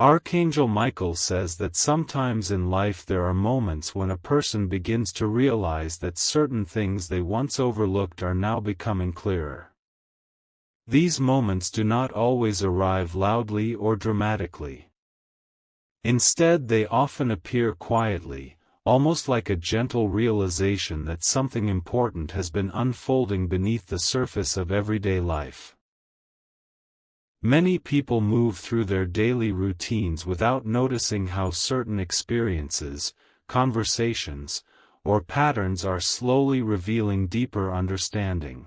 Archangel Michael says that sometimes in life there are moments when a person begins to realize that certain things they once overlooked are now becoming clearer. These moments do not always arrive loudly or dramatically. Instead, they often appear quietly, almost like a gentle realization that something important has been unfolding beneath the surface of everyday life. Many people move through their daily routines without noticing how certain experiences, conversations, or patterns are slowly revealing deeper understanding.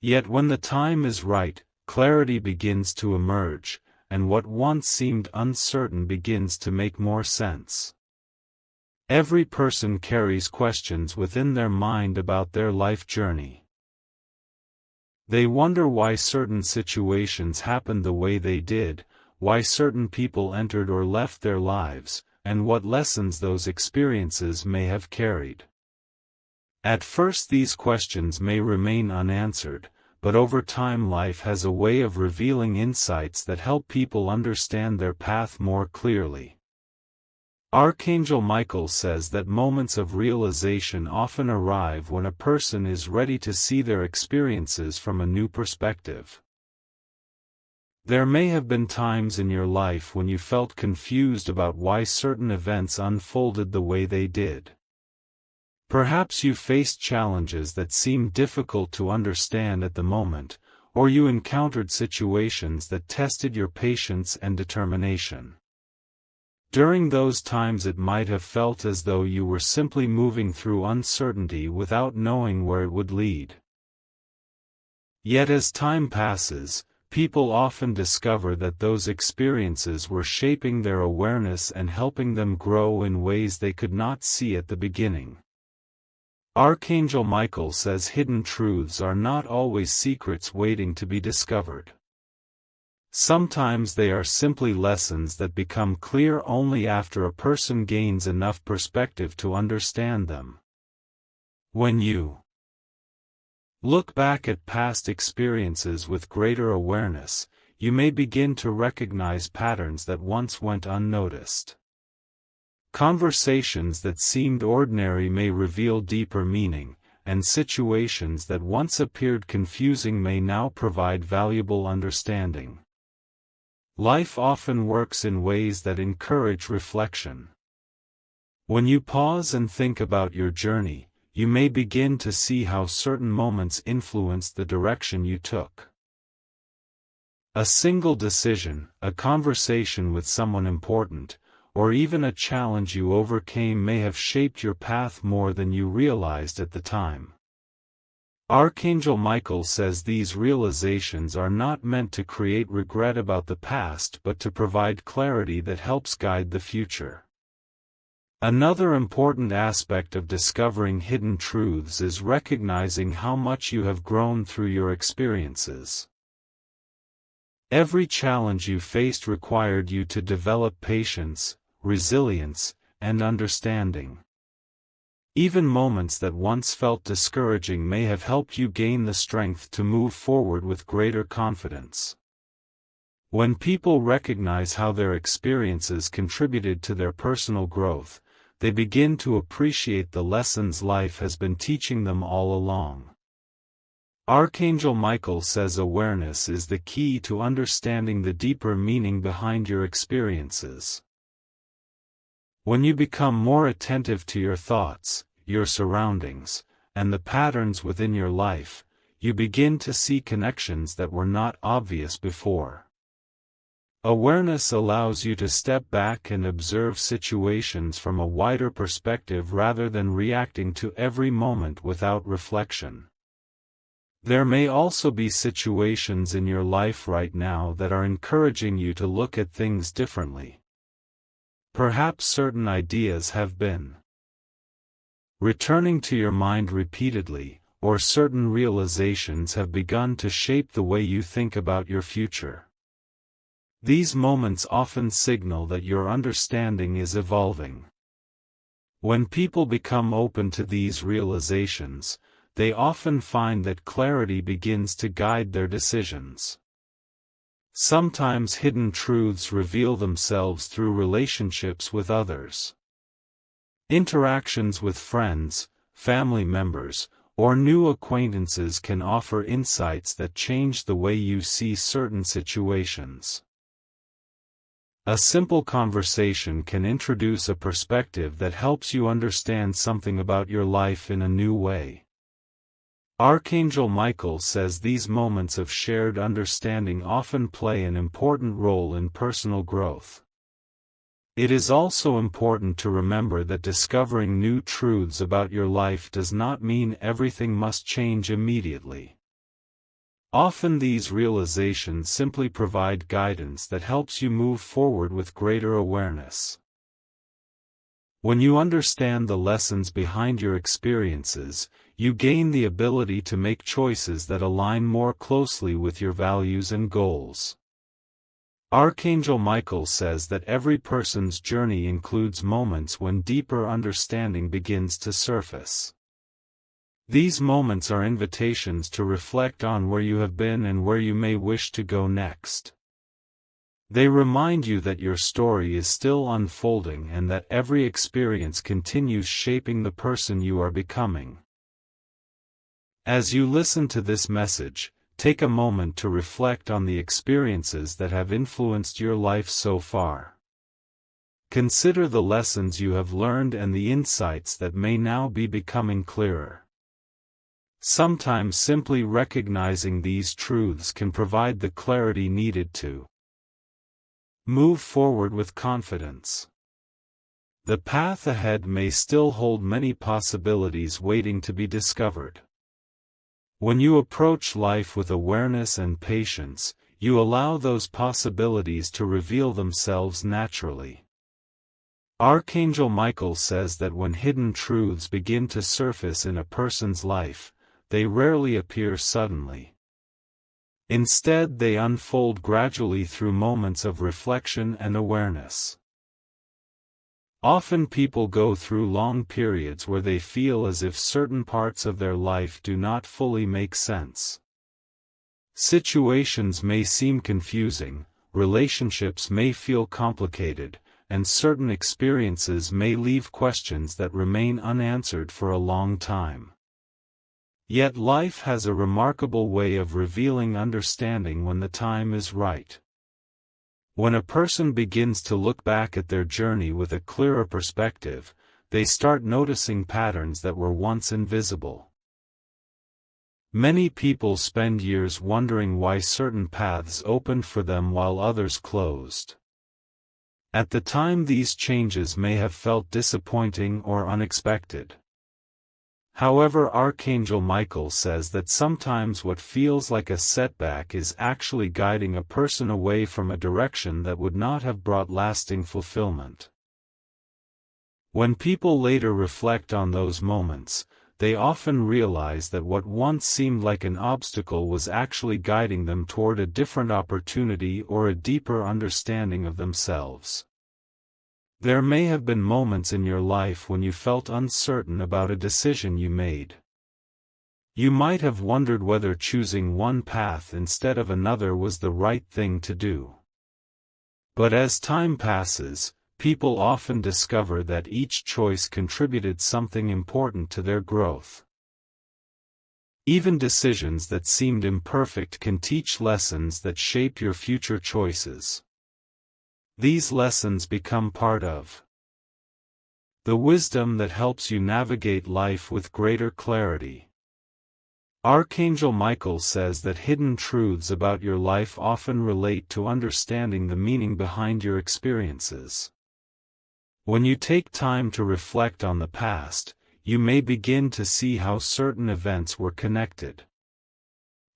Yet when the time is right, clarity begins to emerge, and what once seemed uncertain begins to make more sense. Every person carries questions within their mind about their life journey. They wonder why certain situations happened the way they did, why certain people entered or left their lives, and what lessons those experiences may have carried. At first these questions may remain unanswered, but over time life has a way of revealing insights that help people understand their path more clearly. Archangel Michael says that moments of realization often arrive when a person is ready to see their experiences from a new perspective. There may have been times in your life when you felt confused about why certain events unfolded the way they did. Perhaps you faced challenges that seemed difficult to understand at the moment, or you encountered situations that tested your patience and determination. During those times it might have felt as though you were simply moving through uncertainty without knowing where it would lead. Yet as time passes, people often discover that those experiences were shaping their awareness and helping them grow in ways they could not see at the beginning. Archangel Michael says hidden truths are not always secrets waiting to be discovered. Sometimes they are simply lessons that become clear only after a person gains enough perspective to understand them. When you look back at past experiences with greater awareness, you may begin to recognize patterns that once went unnoticed. Conversations that seemed ordinary may reveal deeper meaning, and situations that once appeared confusing may now provide valuable understanding. Life often works in ways that encourage reflection. When you pause and think about your journey, you may begin to see how certain moments influenced the direction you took. A single decision, a conversation with someone important, or even a challenge you overcame may have shaped your path more than you realized at the time. Archangel Michael says these realizations are not meant to create regret about the past but to provide clarity that helps guide the future. Another important aspect of discovering hidden truths is recognizing how much you have grown through your experiences. Every challenge you faced required you to develop patience, resilience, and understanding. Even moments that once felt discouraging may have helped you gain the strength to move forward with greater confidence. When people recognize how their experiences contributed to their personal growth, they begin to appreciate the lessons life has been teaching them all along. Archangel Michael says awareness is the key to understanding the deeper meaning behind your experiences. When you become more attentive to your thoughts, your surroundings, and the patterns within your life, you begin to see connections that were not obvious before. Awareness allows you to step back and observe situations from a wider perspective rather than reacting to every moment without reflection. There may also be situations in your life right now that are encouraging you to look at things differently. Perhaps certain ideas have been returning to your mind repeatedly, or certain realizations have begun to shape the way you think about your future. These moments often signal that your understanding is evolving. When people become open to these realizations, they often find that clarity begins to guide their decisions. Sometimes hidden truths reveal themselves through relationships with others. Interactions with friends, family members, or new acquaintances can offer insights that change the way you see certain situations. A simple conversation can introduce a perspective that helps you understand something about your life in a new way. Archangel Michael says these moments of shared understanding often play an important role in personal growth. It is also important to remember that discovering new truths about your life does not mean everything must change immediately. Often these realizations simply provide guidance that helps you move forward with greater awareness. When you understand the lessons behind your experiences, you gain the ability to make choices that align more closely with your values and goals. Archangel Michael says that every person's journey includes moments when deeper understanding begins to surface. These moments are invitations to reflect on where you have been and where you may wish to go next. They remind you that your story is still unfolding and that every experience continues shaping the person you are becoming. As you listen to this message, take a moment to reflect on the experiences that have influenced your life so far. Consider the lessons you have learned and the insights that may now be becoming clearer. Sometimes simply recognizing these truths can provide the clarity needed to move forward with confidence. The path ahead may still hold many possibilities waiting to be discovered. When you approach life with awareness and patience, you allow those possibilities to reveal themselves naturally. Archangel Michael says that when hidden truths begin to surface in a person's life, they rarely appear suddenly. Instead, they unfold gradually through moments of reflection and awareness. Often people go through long periods where they feel as if certain parts of their life do not fully make sense. Situations may seem confusing, relationships may feel complicated, and certain experiences may leave questions that remain unanswered for a long time. Yet life has a remarkable way of revealing understanding when the time is right. When a person begins to look back at their journey with a clearer perspective, they start noticing patterns that were once invisible. Many people spend years wondering why certain paths opened for them while others closed. At the time, these changes may have felt disappointing or unexpected. However, Archangel Michael says that sometimes what feels like a setback is actually guiding a person away from a direction that would not have brought lasting fulfillment. When people later reflect on those moments, they often realize that what once seemed like an obstacle was actually guiding them toward a different opportunity or a deeper understanding of themselves. There may have been moments in your life when you felt uncertain about a decision you made. You might have wondered whether choosing one path instead of another was the right thing to do. But as time passes, people often discover that each choice contributed something important to their growth. Even decisions that seemed imperfect can teach lessons that shape your future choices. These lessons become part of the wisdom that helps you navigate life with greater clarity. Archangel Michael says that hidden truths about your life often relate to understanding the meaning behind your experiences. When you take time to reflect on the past, you may begin to see how certain events were connected.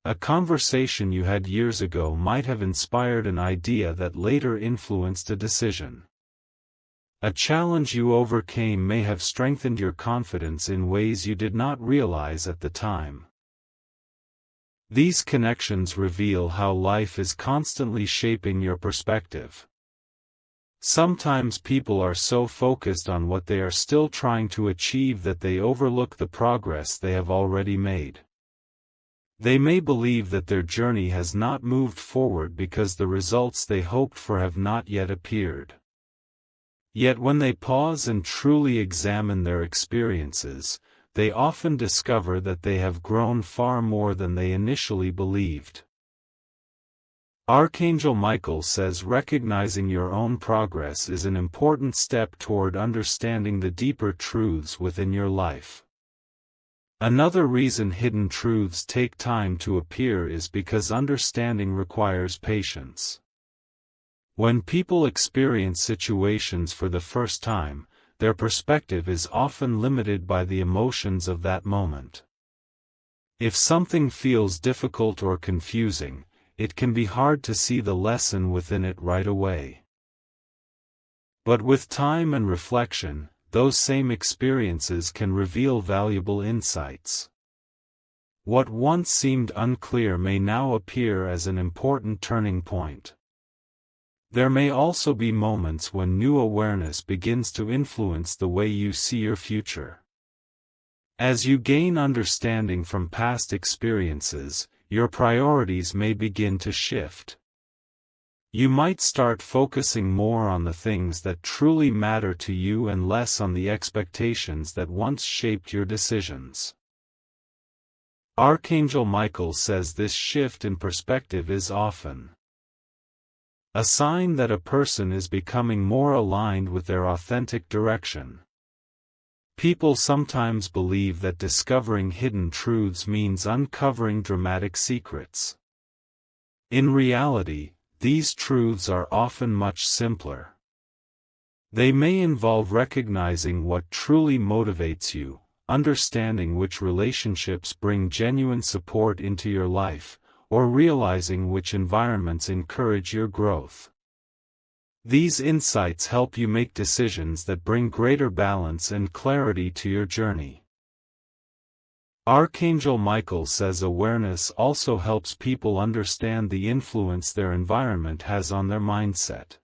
A conversation you had years ago might have inspired an idea that later influenced a decision. A challenge you overcame may have strengthened your confidence in ways you did not realize at the time. These connections reveal how life is constantly shaping your perspective. Sometimes people are so focused on what they are still trying to achieve that they overlook the progress they have already made. They may believe that their journey has not moved forward because the results they hoped for have not yet appeared. Yet when they pause and truly examine their experiences, they often discover that they have grown far more than they initially believed. Archangel Michael says recognizing your own progress is an important step toward understanding the deeper truths within your life. Another reason hidden truths take time to appear is because understanding requires patience. When people experience situations for the first time, their perspective is often limited by the emotions of that moment. If something feels difficult or confusing, it can be hard to see the lesson within it right away. But with time and reflection, those same experiences can reveal valuable insights. What once seemed unclear may now appear as an important turning point. There may also be moments when new awareness begins to influence the way you see your future. As you gain understanding from past experiences, your priorities may begin to shift. You might start focusing more on the things that truly matter to you and less on the expectations that once shaped your decisions. Archangel Michael says this shift in perspective is often a sign that a person is becoming more aligned with their authentic direction. People sometimes believe that discovering hidden truths means uncovering dramatic secrets. In reality, these truths are often much simpler. They may involve recognizing what truly motivates you, understanding which relationships bring genuine support into your life, or realizing which environments encourage your growth. These insights help you make decisions that bring greater balance and clarity to your journey. Archangel Michael says awareness also helps people understand the influence their environment has on their mindset.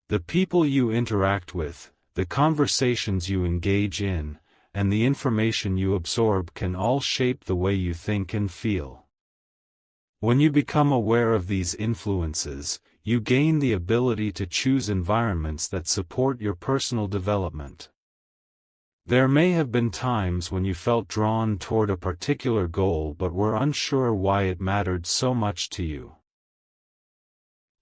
The people you interact with, the conversations you engage in, and the information you absorb can all shape the way you think and feel. When you become aware of these influences, you gain the ability to choose environments that support your personal development. There may have been times when you felt drawn toward a particular goal but were unsure why it mattered so much to you.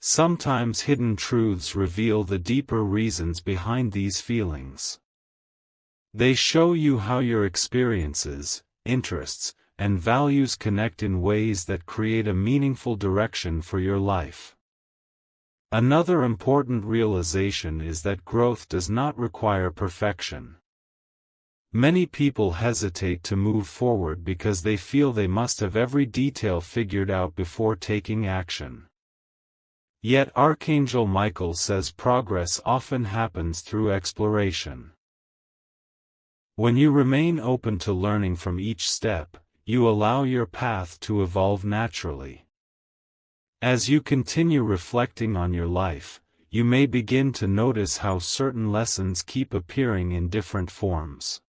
Sometimes hidden truths reveal the deeper reasons behind these feelings. They show you how your experiences, interests, and values connect in ways that create a meaningful direction for your life. Another important realization is that growth does not require perfection. Many people hesitate to move forward because they feel they must have every detail figured out before taking action. Yet Archangel Michael says progress often happens through exploration. When you remain open to learning from each step, you allow your path to evolve naturally. As you continue reflecting on your life, you may begin to notice how certain lessons keep appearing in different forms.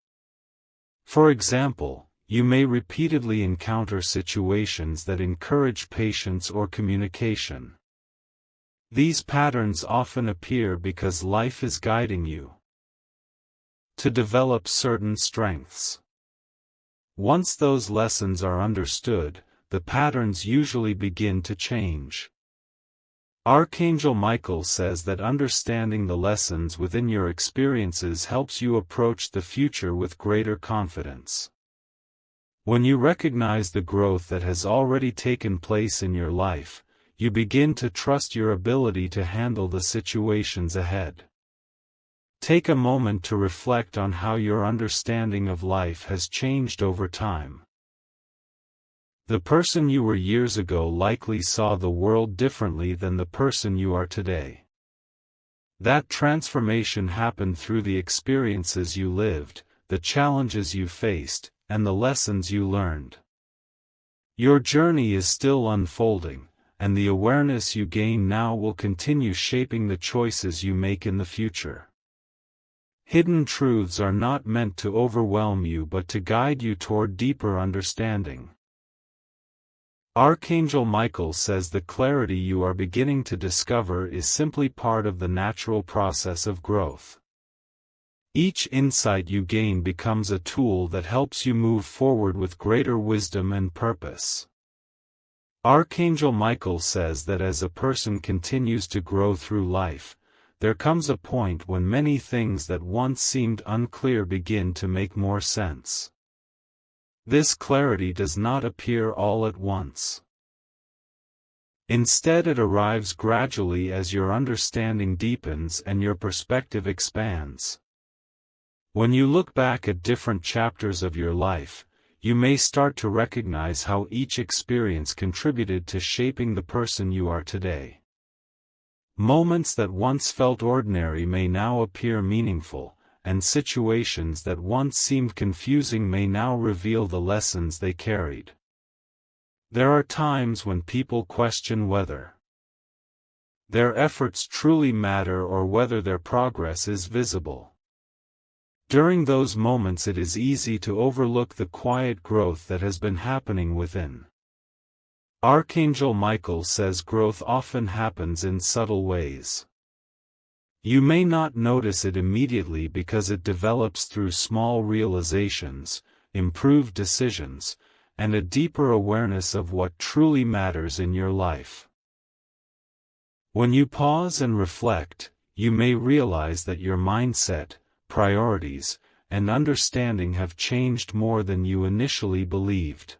For example, you may repeatedly encounter situations that encourage patience or communication. These patterns often appear because life is guiding you to develop certain strengths. Once those lessons are understood, the patterns usually begin to change. Archangel Michael says that understanding the lessons within your experiences helps you approach the future with greater confidence. When you recognize the growth that has already taken place in your life, you begin to trust your ability to handle the situations ahead. Take a moment to reflect on how your understanding of life has changed over time. The person you were years ago likely saw the world differently than the person you are today. That transformation happened through the experiences you lived, the challenges you faced, and the lessons you learned. Your journey is still unfolding, and the awareness you gain now will continue shaping the choices you make in the future. Hidden truths are not meant to overwhelm you but to guide you toward deeper understanding. Archangel Michael says the clarity you are beginning to discover is simply part of the natural process of growth. Each insight you gain becomes a tool that helps you move forward with greater wisdom and purpose. Archangel Michael says that as a person continues to grow through life, there comes a point when many things that once seemed unclear begin to make more sense. This clarity does not appear all at once. Instead, it arrives gradually as your understanding deepens and your perspective expands. When you look back at different chapters of your life, you may start to recognize how each experience contributed to shaping the person you are today. Moments that once felt ordinary may now appear meaningful, and situations that once seemed confusing may now reveal the lessons they carried. There are times when people question whether their efforts truly matter or whether their progress is visible. During those moments, it is easy to overlook the quiet growth that has been happening within. Archangel Michael says growth often happens in subtle ways. You may not notice it immediately because it develops through small realizations, improved decisions, and a deeper awareness of what truly matters in your life. When you pause and reflect, you may realize that your mindset, priorities, and understanding have changed more than you initially believed.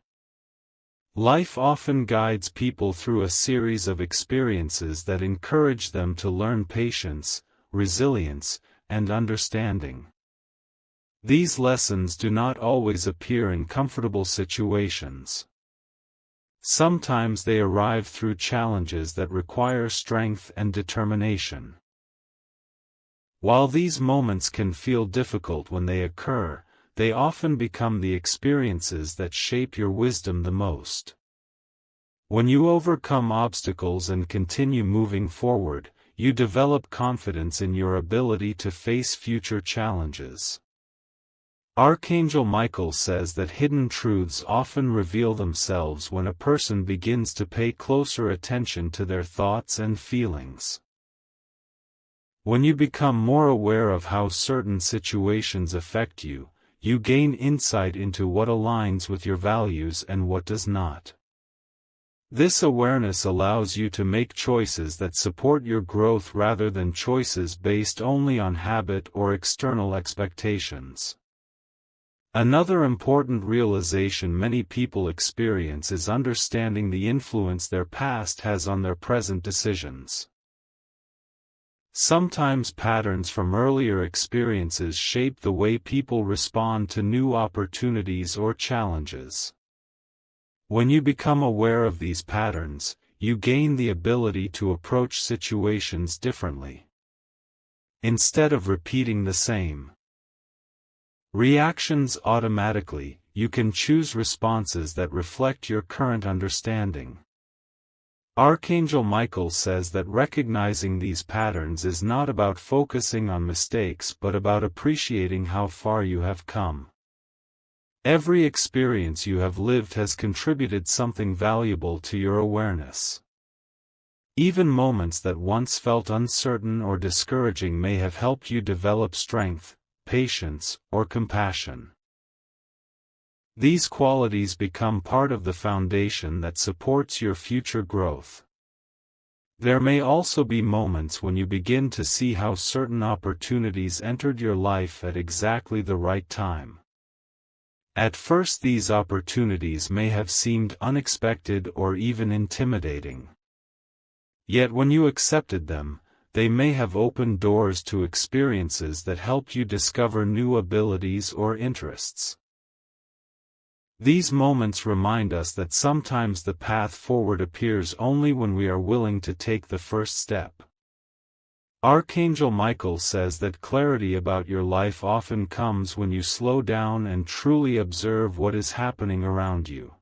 Life often guides people through a series of experiences that encourage them to learn patience, resilience, and understanding. These lessons do not always appear in comfortable situations. Sometimes they arrive through challenges that require strength and determination. While these moments can feel difficult when they occur, they often become the experiences that shape your wisdom the most. When you overcome obstacles and continue moving forward, you develop confidence in your ability to face future challenges. Archangel Michael says that hidden truths often reveal themselves when a person begins to pay closer attention to their thoughts and feelings. When you become more aware of how certain situations affect you, you gain insight into what aligns with your values and what does not. This awareness allows you to make choices that support your growth rather than choices based only on habit or external expectations. Another important realization many people experience is understanding the influence their past has on their present decisions. Sometimes patterns from earlier experiences shape the way people respond to new opportunities or challenges. When you become aware of these patterns, you gain the ability to approach situations differently. Instead of repeating the same reactions automatically, you can choose responses that reflect your current understanding. Archangel Michael says that recognizing these patterns is not about focusing on mistakes but about appreciating how far you have come. Every experience you have lived has contributed something valuable to your awareness. Even moments that once felt uncertain or discouraging may have helped you develop strength, patience, or compassion. These qualities become part of the foundation that supports your future growth. There may also be moments when you begin to see how certain opportunities entered your life at exactly the right time. At first, these opportunities may have seemed unexpected or even intimidating. Yet when you accepted them, they may have opened doors to experiences that help you discover new abilities or interests. These moments remind us that sometimes the path forward appears only when we are willing to take the first step. Archangel Michael says that clarity about your life often comes when you slow down and truly observe what is happening around you.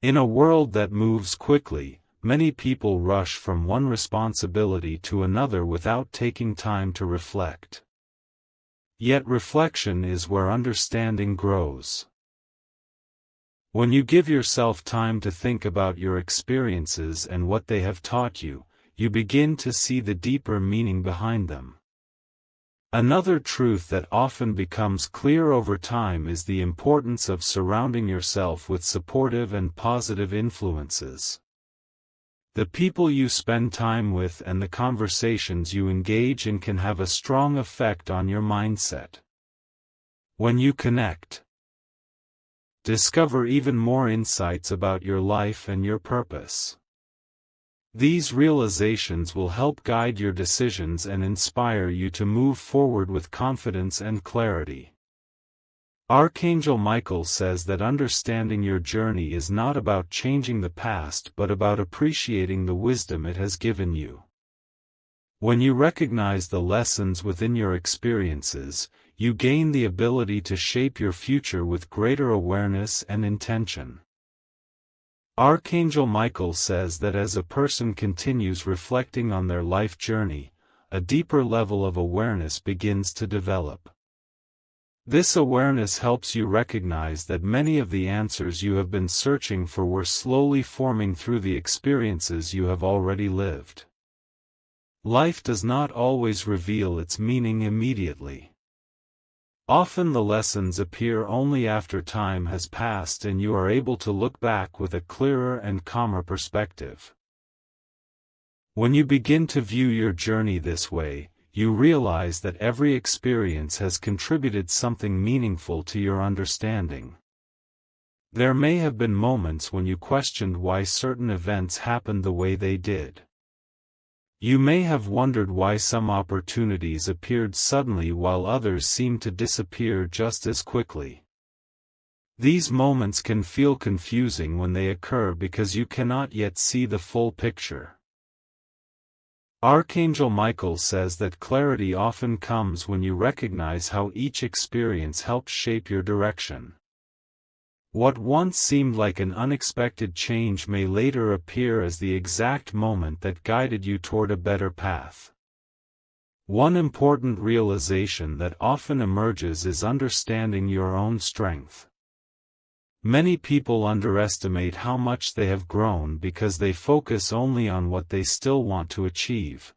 In a world that moves quickly, many people rush from one responsibility to another without taking time to reflect. Yet reflection is where understanding grows. When you give yourself time to think about your experiences and what they have taught you, you begin to see the deeper meaning behind them. Another truth that often becomes clear over time is the importance of surrounding yourself with supportive and positive influences. The people you spend time with and the conversations you engage in can have a strong effect on your mindset. When you connect, discover even more insights about your life and your purpose. These realizations will help guide your decisions and inspire you to move forward with confidence and clarity. Archangel Michael says that understanding your journey is not about changing the past but about appreciating the wisdom it has given you. When you recognize the lessons within your experiences, you gain the ability to shape your future with greater awareness and intention. Archangel Michael says that as a person continues reflecting on their life journey, a deeper level of awareness begins to develop. This awareness helps you recognize that many of the answers you have been searching for were slowly forming through the experiences you have already lived. Life does not always reveal its meaning immediately. Often the lessons appear only after time has passed and you are able to look back with a clearer and calmer perspective. When you begin to view your journey this way, you realize that every experience has contributed something meaningful to your understanding. There may have been moments when you questioned why certain events happened the way they did. You may have wondered why some opportunities appeared suddenly while others seemed to disappear just as quickly. These moments can feel confusing when they occur because you cannot yet see the full picture. Archangel Michael says that clarity often comes when you recognize how each experience helped shape your direction. What once seemed like an unexpected change may later appear as the exact moment that guided you toward a better path. One important realization that often emerges is understanding your own strength. Many people underestimate how much they have grown because they focus only on what they still want to achieve.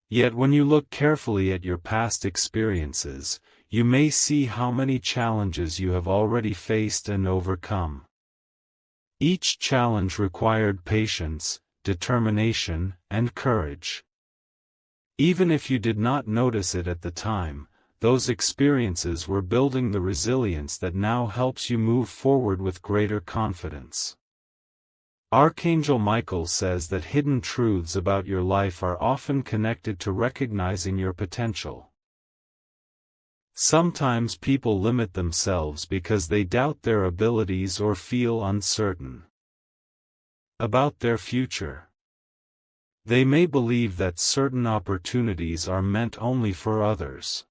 Yet when you look carefully at your past experiences, you may see how many challenges you have already faced and overcome. Each challenge required patience, determination, and courage. Even if you did not notice it at the time, those experiences were building the resilience that now helps you move forward with greater confidence. Archangel Michael says that hidden truths about your life are often connected to recognizing your potential. Sometimes people limit themselves because they doubt their abilities or feel uncertain about their future. They may believe that certain opportunities are meant only for others.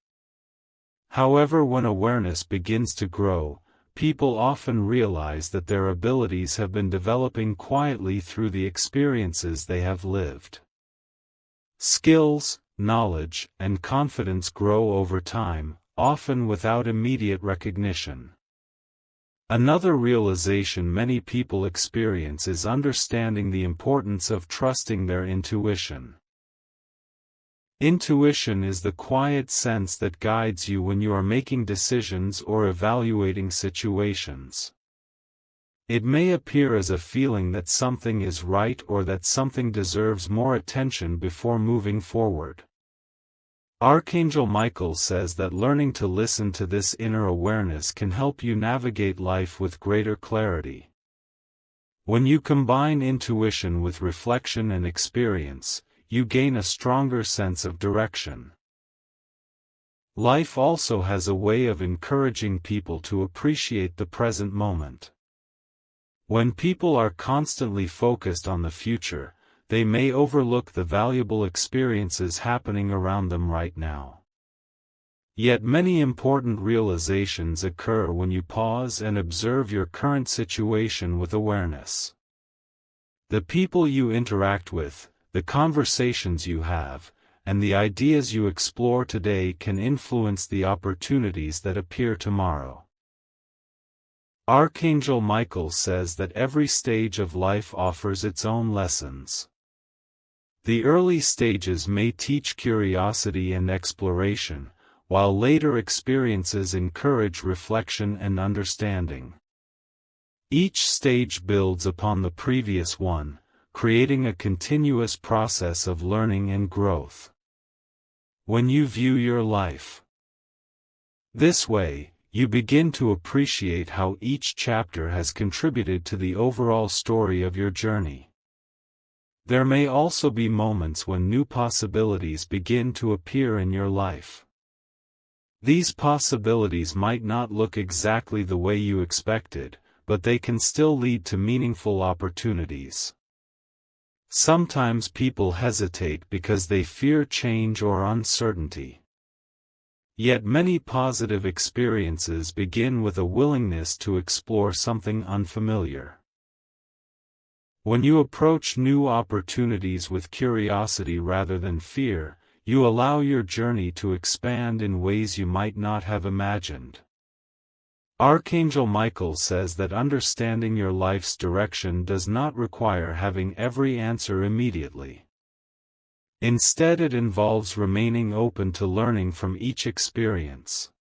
However, when awareness begins to grow, people often realize that their abilities have been developing quietly through the experiences they have lived. Skills, knowledge, and confidence grow over time, often without immediate recognition. Another realization many people experience is understanding the importance of trusting their intuition. Intuition is the quiet sense that guides you when you are making decisions or evaluating situations. It may appear as a feeling that something is right or that something deserves more attention before moving forward. Archangel Michael says that learning to listen to this inner awareness can help you navigate life with greater clarity. When you combine intuition with reflection and experience, you gain a stronger sense of direction. Life also has a way of encouraging people to appreciate the present moment. When people are constantly focused on the future, they may overlook the valuable experiences happening around them right now. Yet many important realizations occur when you pause and observe your current situation with awareness. The people you interact with, the conversations you have, and the ideas you explore today can influence the opportunities that appear tomorrow. Archangel Michael says that every stage of life offers its own lessons. The early stages may teach curiosity and exploration, while later experiences encourage reflection and understanding. Each stage builds upon the previous one, creating a continuous process of learning and growth. When you view your life this way, you begin to appreciate how each chapter has contributed to the overall story of your journey. There may also be moments when new possibilities begin to appear in your life. These possibilities might not look exactly the way you expected, but they can still lead to meaningful opportunities. Sometimes people hesitate because they fear change or uncertainty. Yet many positive experiences begin with a willingness to explore something unfamiliar. When you approach new opportunities with curiosity rather than fear, you allow your journey to expand in ways you might not have imagined. Archangel Michael says that understanding your life's direction does not require having every answer immediately. Instead, it involves remaining open to learning from each experience.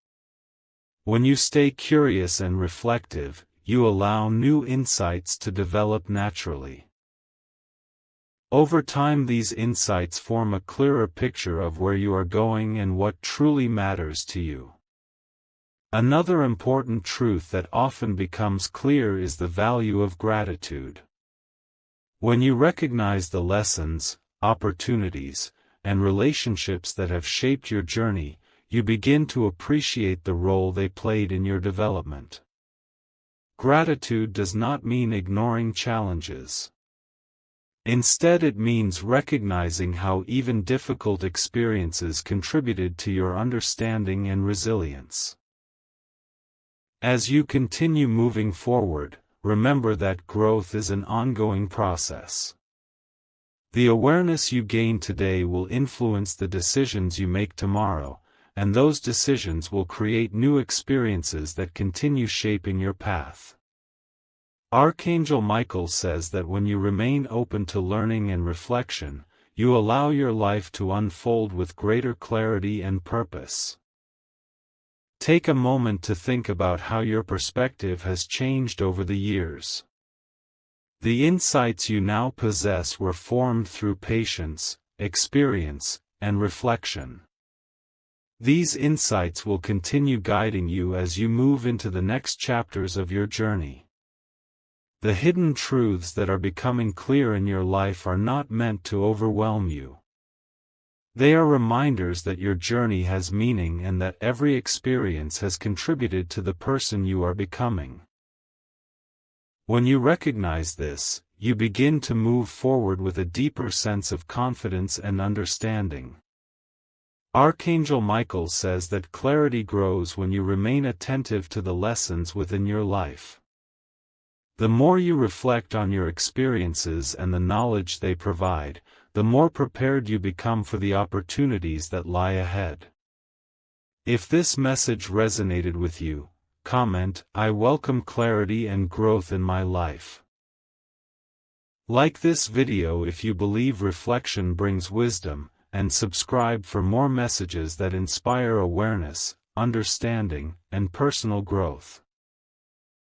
When you stay curious and reflective, you allow new insights to develop naturally. Over time, these insights form a clearer picture of where you are going and what truly matters to you. Another important truth that often becomes clear is the value of gratitude. When you recognize the lessons, opportunities, and relationships that have shaped your journey, you begin to appreciate the role they played in your development. Gratitude does not mean ignoring challenges. Instead, it means recognizing how even difficult experiences contributed to your understanding and resilience. As you continue moving forward, remember that growth is an ongoing process. The awareness you gain today will influence the decisions you make tomorrow, and those decisions will create new experiences that continue shaping your path. Archangel Michael says that when you remain open to learning and reflection, you allow your life to unfold with greater clarity and purpose. Take a moment to think about how your perspective has changed over the years. The insights you now possess were formed through patience, experience, and reflection. These insights will continue guiding you as you move into the next chapters of your journey. The hidden truths that are becoming clear in your life are not meant to overwhelm you. They are reminders that your journey has meaning and that every experience has contributed to the person you are becoming. When you recognize this, you begin to move forward with a deeper sense of confidence and understanding. Archangel Michael says that clarity grows when you remain attentive to the lessons within your life. The more you reflect on your experiences and the knowledge they provide, the more prepared you become for the opportunities that lie ahead. If this message resonated with you, comment, "I welcome clarity and growth in my life." Like this video if you believe reflection brings wisdom, and subscribe for more messages that inspire awareness, understanding, and personal growth.